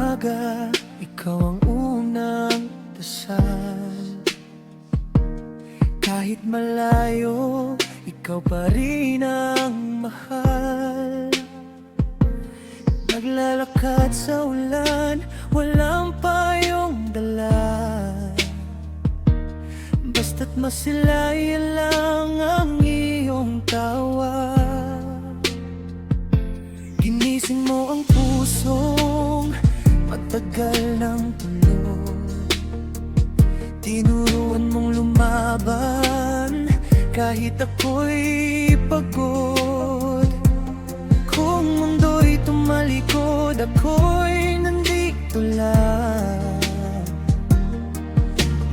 umaga, ikaw ang unang dasal. Kahit malayo, ikaw pa rin ang mahal. Naglalakad sa ulan, walang payong dala. Basta't masilayan lang ang iyong tawa. Ginising mo ang pusong matagal ng tulog. Tinuruan mong lumaban kahit ako'y pagod. Kung mundo'y tumalikod, ako'y nandito lang.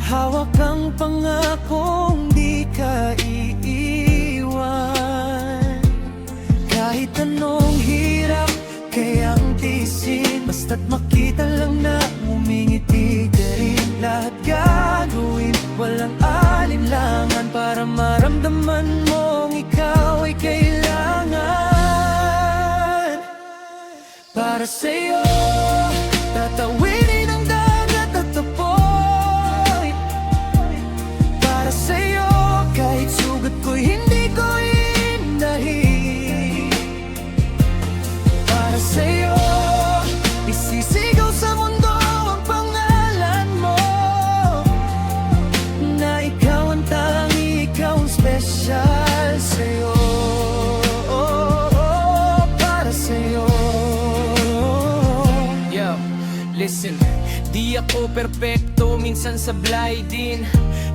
Hawak ang pangakong di ka iiwan. Kahit anong hirap kayang tiisin, basta't makita lang na ngumingiti ka rin. Lahat gagawin, walang alinlangan, para maramdaman mong ikaw ay kailangan. Para sa'yo, tatawirin ang dagat at apoy. Para sa'yo, kahit sugat ko'y hindi ko iindahin. Para sa'yo, isisigaw sa mundo ang pangalan mo, na ikaw ang tangi, ikaw ang special sa'yo. Para sa'yo. Yo, listen, di ako perpekto, minsan sablay din.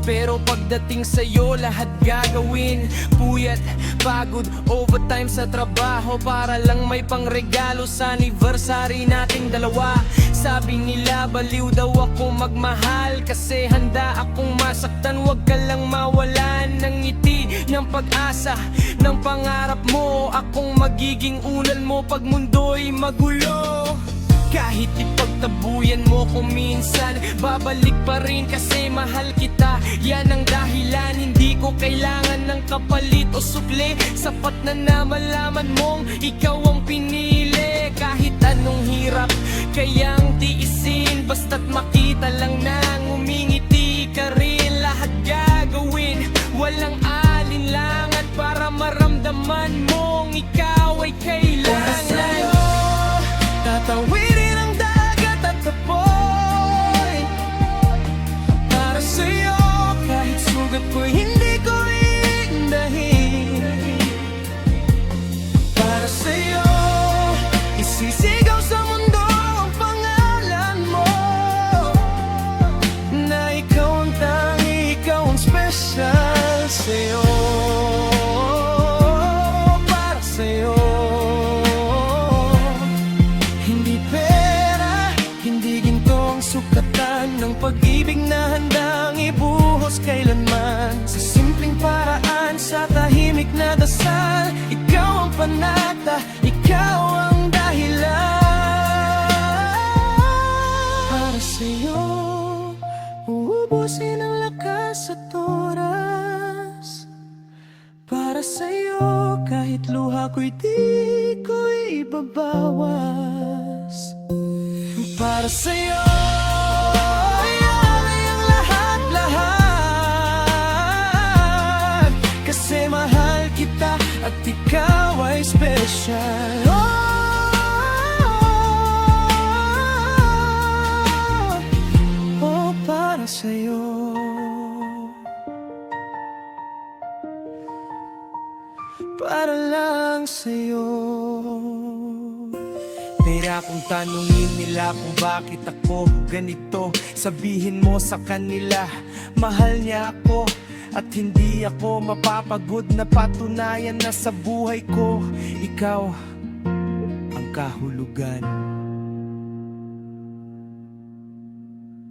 Pero pagdating sa'yo, lahat gagawin. Puyat, pagod, overtime sa trabaho, para lang may pangregalo sa anniversary nating dalawa. Sabi nila baliw daw ako magmahal, kasi handa akong masaktan. Wag ka lang mawalan ng ngiti, ng pag-asa, ng pangarap mo. Akong magiging unan mo pag mundo'y magulo. Kahit ipagtabuyan mo ko minsan, babalik pa rin kasi mahal kita. Yan ang dahilan, hindi ko kailangan ng kapalit o sukli. Sapat na malaman mong ikaw ang pinili. Kahit anong hirap kayang tiisin, basta't makita lang na ngumingiti ka rin. Lahat gagawin, walang alinlangan, para maramdaman mong ikaw ay kailangan. Tatawirin ang dagat at apoy. Para sa'yo, kahit sugat ko'y hindi ko iindahin. Para sa'yo, isisigaw sa mundo ang pangalan mo, na ikaw ang tangi, ikaw ang special sa'yo. Para sa'yo. Sukatan ng pag-ibig na handang ibuhos kailanman. Sa simpleng paraan, sa tahimik na dasal, ikaw ang panata, ikaw ang dahilan. Para sa'yo, uubusin ang lakas at oras. Para sa'yo, kahit luha ko'y di ko ibabawas. Para sa'yo, ialay ang lahat-lahat, kasi mahal kita at ikaw ay special. Para sa'yo. Para lang sa'yo. Pera kung tanungin nila kung bakit ako ganito, sabihin mo sa kanila, mahal niya ako. At hindi ako mapapagod na patunayan na sa buhay ko ikaw ang kahulugan.